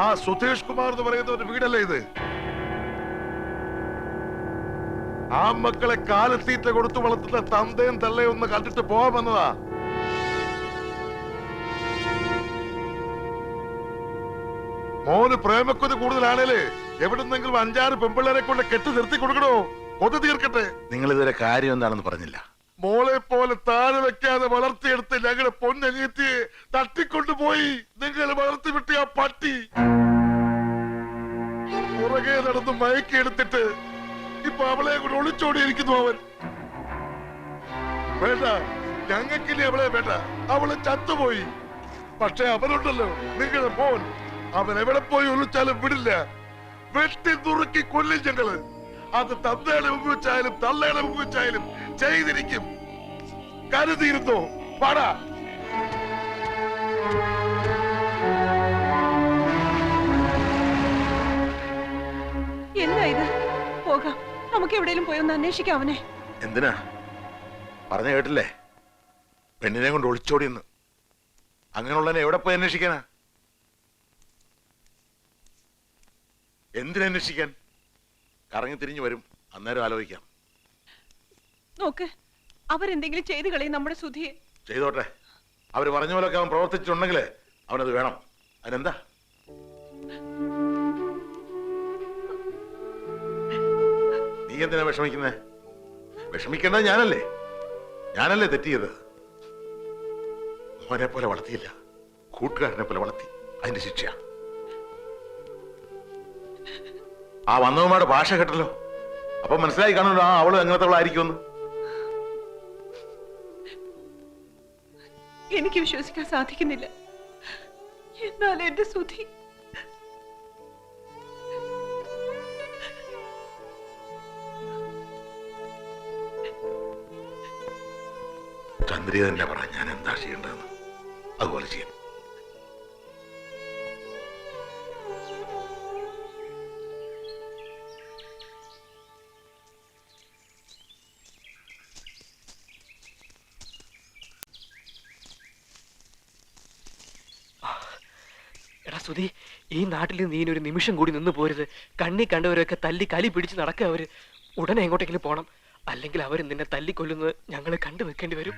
ആ സുധേഷ് കുമാർ എന്ന് പറയുന്ന ഒരു വീടല്ലേ ഇത്? ആ മക്കളെ കാലത്തീറ്റ കൊടുത്തു വളർത്തുന്ന തന്തയും തള്ളയും ഒന്ന് കണ്ടിട്ട് പോവാൻ വന്നതാ. മോന് പ്രേമക്കൊതി കൂടുതലാണേലേ എവിടുന്നെങ്കിലും 5-6 പെമ്പിള്ളേരെ കൊണ്ട് കെട്ടി നിർത്തി കൊടുക്കണോ, കൊതി തീർക്കട്ടെ. നിങ്ങൾ ഇതുവരെ കാര്യം എന്താണെന്ന് പറഞ്ഞില്ല. മോളെ പോലെ താഴെ വെക്കാതെ വളർത്തിയെടുത്ത് ഞങ്ങളുടെ പൊന്നനിയത്തിയെ തട്ടിക്കൊണ്ടുപോയി നിങ്ങൾ വളർത്തി വിട്ട ആ പട്ടി. പുറകെ നടന്ന് മയക്കിയെടുത്തിട്ട് ഇപ്പൊ അവളെ കൂടെ ഒളിച്ചോടിയിരിക്കുന്നു അവൻ. വേണ്ട, ഞങ്ങൾക്കിനി അവളെ വേണ്ട, അവള് ചത്തുപോയി. പക്ഷെ അവനുണ്ടല്ലോ നിങ്ങളുടെ മോൻ, അവൻ എവിടെ പോയി ഒളിച്ചാലും വിടില്ല. വെട്ടി നുറുക്കി കൊല്ലും ഞങ്ങള്. അത് തന്തയുടെ മുമ്പ് വെച്ചായാലും തള്ളയുടെ മുമ്പ് വെച്ചായാലും ചെയ്തിരിക്കും. കരുതിയിരുന്നോ? പാടാ. എന്താ ഇത്? പോകാം, നമുക്ക് എവിടെയും പോയി ഒന്ന് അന്വേഷിക്കാം അവനെ. എന്തിനാ? പറഞ്ഞു കേട്ടില്ലേ, പെണ്ണിനെ കൊണ്ട് ഒളിച്ചോടിയെന്ന്. അങ്ങനെയുള്ളവനെ എവിടെ പോയി അന്വേഷിക്കാനാ? എന്തിനന്വേഷിക്കാൻ? കറങ്ങി തിരിഞ്ഞു വരും, അന്നേരം ആലോചിക്കാം. നോക്ക്, അവരെന്തെങ്കിലും ചെയ്തു കളയും നമ്മുടെ സുധിയെ. ചെയ്തോട്ടെ, അവര് പറഞ്ഞ പോലൊക്കെ അവൻ പ്രവർത്തിച്ചിട്ടുണ്ടെങ്കിൽ അവനത് വേണം. അതിനെന്താ? നീ എന്തിനാ വിഷമിക്കുന്നേ? വിഷമിക്കേണ്ടത് ഞാനല്ലേ തെറ്റിയത്. മോനെ പോലെ വളർത്തിയില്ല, കൂട്ടുകാരനെ പോലെ വളർത്തി. അതിന്റെ ശിക്ഷ. ആ വന്നവന്മാരുടെ ഭാഷ കേട്ടല്ലോ, അപ്പൊ മനസ്സിലായി കാണുമല്ലോ ആ അവള് എങ്ങനത്തെ എനിക്ക് വിശ്വസിക്കാൻ സാധിക്കുന്നില്ല. എന്നാൽ എന്റെ സുധി ചന്ദ്രിക തന്നെ പറ, ഞാൻ എന്താ ചെയ്യേണ്ടതെന്ന്. അതുപോലെ ചെയ്യാം. സുധി, ഈ നാട്ടിൽ നീ ഒരു നിമിഷം കൂടി നിന്ന് പോരുത്. കണ്ണി കണ്ടവരൊക്കെ തല്ലി കലി പിടിച്ച് നടക്കുക. അവര് ഉടനെ എങ്ങോട്ടെങ്കിലും പോണം, അല്ലെങ്കിൽ അവർ നിന്നെ തല്ലിക്കൊല്ലുന്നത് ഞങ്ങൾ കണ്ടു നിൽക്കേണ്ടി വരും.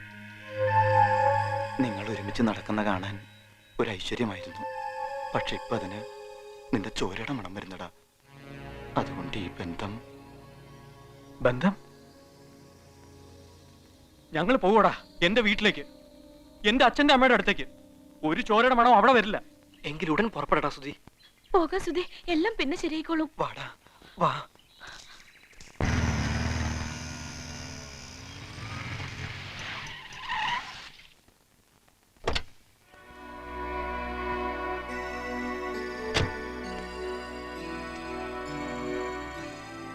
നിങ്ങൾ ഒരുമിച്ച് നടക്കുന്ന കാണാൻ ഒരു ഐശ്വര്യമായിരുന്നു. പക്ഷെ ഇപ്പൊ അതിന് നിന്റെ ചോരയുടെ മണം വരുന്നടാ. അതുകൊണ്ട് ഈ ബന്ധം ഞങ്ങൾ പോവടാ എന്റെ വീട്ടിലേക്ക്, എന്റെ അച്ഛന്റെ അമ്മയുടെ അടുത്തേക്ക്. ഒരു ചോരയുടെ മണം അവിടെ വരില്ല. എങ്കിൽ ഉടൻ പുറപ്പെടടാ സുധി. പോകാ സുധി, എല്ലാം പിന്നെ ശരിയായിക്കോളും. വാടാ, വാ.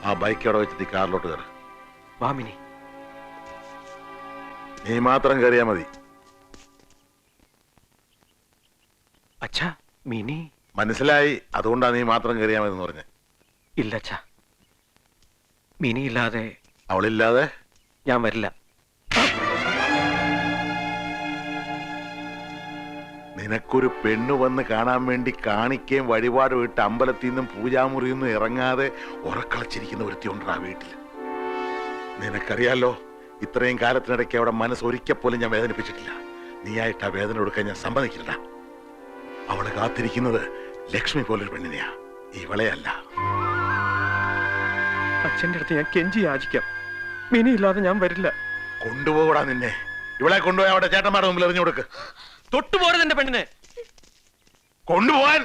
ആ ബൈക്ക് അവിടെ വെച്ച് കാറിലോട്ട് കയറി. വാമിനി, നീ മാത്രം കയറിയാ മതി. അച്ഛാ, മിനി. മനസ്സിലായി, അതുകൊണ്ടാ നീ മാത്രം കയറിയാ മതി എന്ന് പറഞ്ഞ. ഇല്ല അച്ഛാ, മിനി ഇല്ലാതെ, അവളില്ലാതെ ഞാൻ വരില്ല. നിനക്കൊരു പെണ്ണു വന്ന് കാണാൻ വേണ്ടി കാണിക്കുകയും വഴിപാട് വിട്ട് അമ്പലത്തിൽ നിന്നും പൂജാമുറിയിൽ നിന്നും ഇറങ്ങാതെ ഉറക്കളച്ചിരിക്കുന്ന ഒരുത്തിയുണ്ട് ആ വീട്ടിൽ. നിനക്കറിയാലോ, ഇത്രയും കാലത്തിനിടയ്ക്ക് അവിടെ മനസ്സൊരിക്കൽ പോലും ഞാൻ വേദനിപ്പിച്ചിട്ടില്ല. നീയായിട്ട് ആ വേദന കൊടുക്കാൻ ഞാൻ സമ്മതിക്കില്ല. അവള് കാത്തിരിക്കുന്നത് ലക്ഷ്മി പോലൊരു പെണ്ണിനെയാ, ഇവളെയല്ല. അച്ഛന്റെ അടുത്ത് ഞാൻ കെഞ്ചി യാചിക്കാം, മിനി ഇല്ലാതെ ഞാൻ വരില്ല. കൊണ്ടുപോകൂടാ നിന്നെ. ഇവളെ കൊണ്ടുപോയി അവിടെ ചേട്ടന്മാരുടെ മുമ്പിൽ എറിഞ്ഞു കൊടുക്ക്. തൊട്ടുപോരുത് എന്റെ പെണ്ണിനെ. കൊണ്ടുപോവാൻ.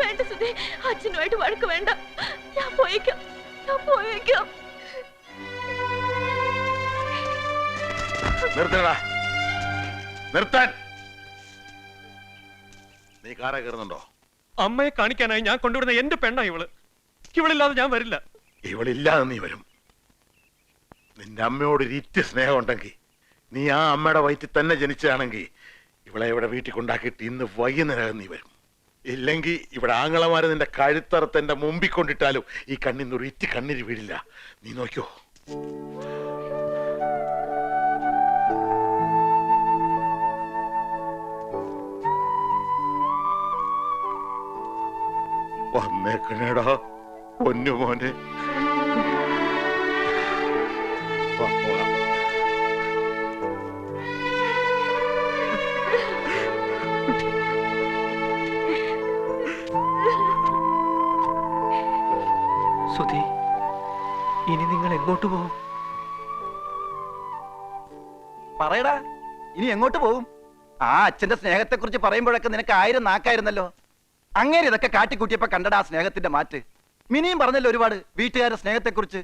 വേണ്ട സുധി, അച്ഛനുമായിട്ട് വഴക്ക് വേണ്ട. ഞാൻ പോയേക്കാം. നിർത്തടാ, നിർത്താൻ. നീ കാറെ കയറുന്നുണ്ടോ? അമ്മയെ കാണിക്കാനായി ഞാൻ കൊണ്ടുവരുന്ന എന്റെ പെണ്ണ ഇവള്. ഇവളില്ലാതെ ഞാൻ വരില്ല. ഇവളില്ലാതെ നീ വരും. നിന്റെ അമ്മയോട് ഇരിറ്റ് സ്നേഹം ഉണ്ടെങ്കിൽ, നീ ആ അമ്മയുടെ വയറ്റിൽ തന്നെ ജനിച്ചാണെങ്കിൽ ഇവളെ ഇവിടെ വീട്ടിൽ കൊണ്ടാക്കിയിട്ട് ഇന്ന് വൈകുന്നേരം നീ വരും. ഇല്ലെങ്കിൽ ഇവിടെ ആങ്ങളമാര് നിന്റെ കഴുത്തറുത്ത് എന്റെ മുമ്പിൽ കൊണ്ടിട്ടാലും ഈ കണ്ണിന്ന് ഒരു ഇറ്റ് കണ്ണീര് വീടില്ല. നീ നോക്കിയോ. വന്നേക്കണേടാ പൊന്നു മോനെ. പോകാം. സുധി, ഇനി നിങ്ങൾ എങ്ങോട്ട് പോകും? പറയടാ, ഇനി എങ്ങോട്ട് പോകും? ആ അച്ഛന്റെ സ്നേഹത്തെ കുറിച്ച് പറയുമ്പോഴൊക്കെ നിനക്ക് 1000 നാക്കായിരുന്നല്ലോ. അങ്ങേര് ഇതൊക്കെ കാട്ടിക്കൂട്ടിയപ്പോ കണ്ടടാ ആ സ്നേഹത്തിന്റെ മാറ്റ്. മിനിയും പറഞ്ഞല്ലോ ഒരുപാട് വീട്ടുകാരുടെ സ്നേഹത്തെ കുറിച്ച്.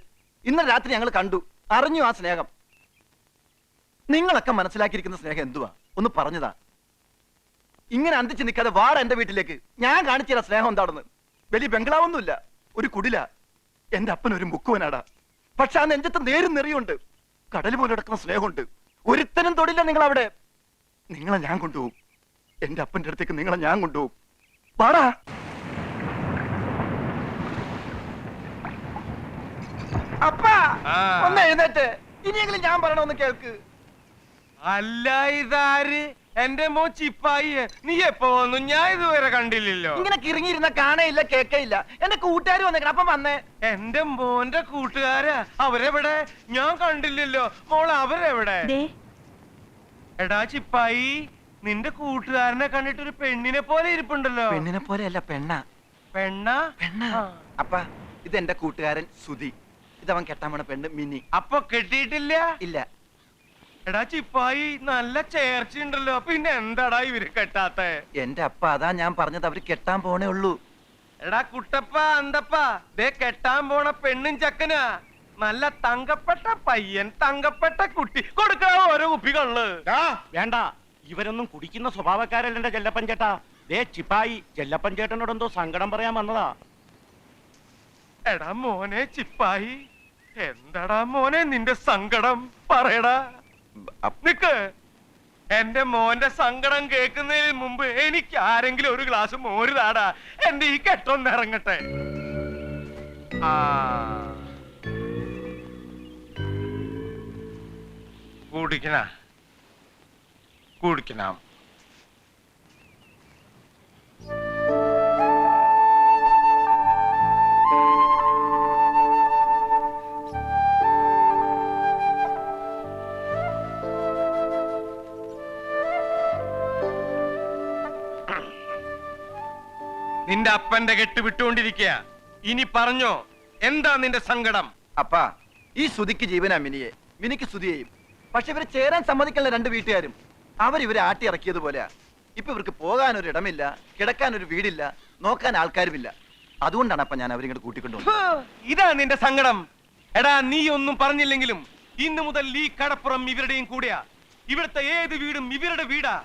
ഇന്നലെ രാത്രി ഞങ്ങൾ കണ്ടു, അറിഞ്ഞു ആ സ്നേഹം. നിങ്ങളൊക്കെ മനസ്സിലാക്കിയിരിക്കുന്ന സ്നേഹം എന്തുവാ ഒന്ന് പറഞ്ഞതാ. ഇങ്ങനെ അന്തിച്ച് നിൽക്കാതെ വാട എന്റെ വീട്ടിലേക്ക്. ഞാൻ കാണിച്ചുതരാ സ്നേഹം എന്താണെന്ന്. വലിയ ബംഗ്ലാവൊന്നുമില്ല, ഒരു കുടില. എന്റെ അപ്പൻ ഒരു മുക്കുവനാടാ. പക്ഷെ ആ നെഞ്ചത്ത് നേരും നെറിയുണ്ട്. കടൽ പോലെ കിടക്കുന്ന സ്നേഹമുണ്ട്. ഒരുത്തനും തൊടില്ല നിങ്ങൾ അവിടെ. നിങ്ങളെ ഞാൻ കൊണ്ടുപോകും. എന്റെ അപ്പന്റെ അടുത്തേക്ക് നിങ്ങളെ ഞാൻ കൊണ്ടുപോകും. വാടാ. അപ്പാ ഒന്ന് എഴുന്നേറ്റ്. ഇനിയെങ്കിലും ഞാൻ പറയണമെന്ന് കേൾക്ക്. അല്ല ഇതാര്? എന്റെ മോൻ ചിപ്പായി. നീ എപ്പോ വന്നു? ഞാൻ ഇതുവരെ കണ്ടില്ലല്ലോ. ഇങ്ങനെ കിറങ്ങിയിരുന്ന കാണയില്ല കേക്കയില്ല. എന്റെ കൂട്ടുകാർ വന്നേക്കണം. അപ്പം വന്നേ. എന്റെ മോന്റെ കൂട്ടുകാരാ? അവരെവിടെ? ഞാൻ കണ്ടില്ലല്ലോ. മോൾ അവരെവിടെ? എടാ ചിപ്പായി, നിന്റെ കൂട്ടുകാരനെ കണ്ടിട്ട് ഒരു പെണ്ണിനെ പോലെ ഇരിപ്പുണ്ടല്ലോ. പെണ്ണിനെ പോലെ അല്ല, പെണ്ണ. പെണ്ണ? അപ്പ ഇത് എന്റെ കൂട്ടുകാരൻ സുധി. ഇതവൻ കെട്ടാൻ പോണ പെണ്ണ് മിനി. അപ്പൊ കെട്ടിയിട്ടില്ല? ഇല്ല. എടാ ചിപ്പായി, നല്ല ചേർച്ചയുണ്ടല്ലോ. പിന്നെ എന്താടാ ഇവര് കെട്ടാത്ത? എന്റെ അപ്പ അതാ ഞാൻ പറഞ്ഞത്, അവര് കെട്ടാൻ പോണേ ഉള്ളൂ. എടാ കുട്ടപ്പ അന്തപ്പ, ദേ കെട്ടാൻ പോണ പെണ്ണും ചക്കനാ. നല്ല തങ്കപ്പെട്ട പയ്യൻ, തങ്കപ്പെട്ട കുട്ടി. കൊടുക്കാവോ ഓരോ കുപ്പികള്? വേണ്ട, ഇവരൊന്നും കുടിക്കുന്ന സ്വഭാവക്കാരല്ല എന്റെ ചെല്ലപ്പൻ ചേട്ടാ. ദേ ചിപ്പായി, ചെല്ലപ്പൻ ചേട്ടനോട് എന്തോ സങ്കടം പറയാൻ വന്നതാ. എടാ മോനെ ചിപ്പായി, എന്താടാ മോനെ നിന്റെ സങ്കടം? പറയടാ. നിക്ക്. എന്റെ മോന്റെ സങ്കടം കേൾക്കുന്നതിന് മുമ്പ് എനിക്ക് ആരെങ്കിലും ഒരു ഗ്ലാസ് മോര് താടാ. എന്റെ ഈ കെട്ടൊന്ന് ഇറങ്ങട്ടെ. ആ കുടിക്കണം. നിന്റെ അപ്പന്റെ കെട്ട് വിട്ടുകൊണ്ടിരിക്കുക. ഇനി പറഞ്ഞോ, എന്താ നിന്റെ സങ്കടം? അപ്പാ, ഈ സുധിക്ക് ജീവനാ മിനിയെ, മിനിക്ക് സുധിയെയും. പക്ഷെ ഇവരെ ചേരാൻ സമ്മതിക്കുന്ന 2 വീട്ടുകാരും അവരിവരെ ആട്ടി ഇറക്കിയതുപോലെയാ. ഇപ്പൊ ഇവർക്ക് പോകാനൊരു ഇടമില്ല, കിടക്കാനൊരു വീടില്ല, നോക്കാൻ ആൾക്കാരുമില്ല. അതുകൊണ്ടാണ് അപ്പ ഞാൻ അവരിങ്ങോട്ട് കൂട്ടിക്കൊണ്ടു. ഇതാ നിന്റെ സങ്കടം? എടാ, നീ ഒന്നും പറഞ്ഞില്ലെങ്കിലും ഇന്നു മുതൽ ഈ കടപ്പുറം ഇവരുടെയും കൂടെയാ. ഇവിടുത്തെ ഏത് വീടും ഇവരുടെ വീടാ.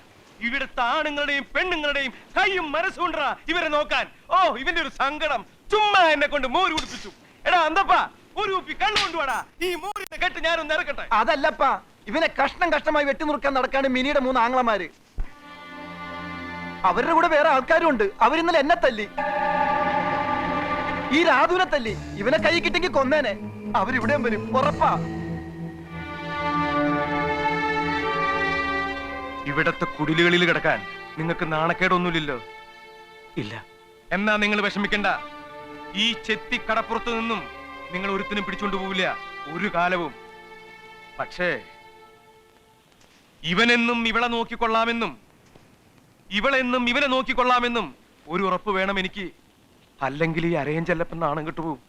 ഇവിടുത്തെ ആണുങ്ങളുടെയും പെണ്ണുങ്ങളുടെയും കൈയും മനസ്സുണ്ടാ ഇവരെ നോക്കാൻ. ഓ, ഇവന്റെ ഒരു സങ്കടം. ചുമ്മാ എന്നെ കൊണ്ട് മോര് കുടിപ്പിച്ചു. എടാ അന്തപ്പ, ഒരു കുപ്പി കള്ളു കൊണ്ടുവാടാ. ഈ മോരിന്റെ കെട്ട് ഞാനൊന്ന് ഇറക്കട്ടെ. അതല്ലപ്പാ, ഇവനെ കഷ്ടമായി വെട്ടിനുറുക്കാൻ നടക്കാണ് മിനിയുടെ 3 ആങ്ങളമാര്. അവരുടെ കൂടെ വേറെ ആൾക്കാരും ഉണ്ട്. അവരിന്നലെ എന്നെ തല്ലി, ഈ രാധുവിനെ തല്ലി. ഇവനെ കൈ കിട്ടെങ്കിൽ കൊന്നേനെ. അവരിവിടെയും വരും, ഉറപ്പാ. ഇവിടത്തെ കുടിലുകളിൽ കിടക്കാൻ നിങ്ങൾക്ക് നാണക്കേടൊന്നുമില്ലല്ലോ? ഇല്ല. എന്നാ നിങ്ങൾ വിഷമിക്കണ്ട. ഈ ചെത്തി കടപ്പുറത്ത് നിന്നും നിങ്ങൾ ഒരുത്തിനും പിടിച്ചോണ്ട് പോവില്ല ഒരു കാലവും. പക്ഷേ ഇവനെന്നും ഇവളെ നോക്കിക്കൊള്ളാമെന്നും ഇവളെന്നും ഇവനെ നോക്കിക്കൊള്ളാമെന്നും ഒരു ഉറപ്പ് വേണം എനിക്ക്. അല്ലെങ്കിൽ ഈ അരയൻ ചെല്ലപ്പൻ നാണം കിട്ടുപോകും.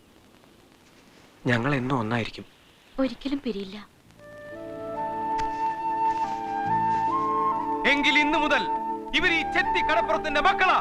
ഞങ്ങൾ എന്നും ഒന്നായിരിക്കും. ഒരിക്കലും പിരിയില്ല. എങ്കിൽ ഇന്നു മുതൽ ഇവർ ഈ ചെത്തി കടപ്പുറത്തിന്റെ മക്കളാ.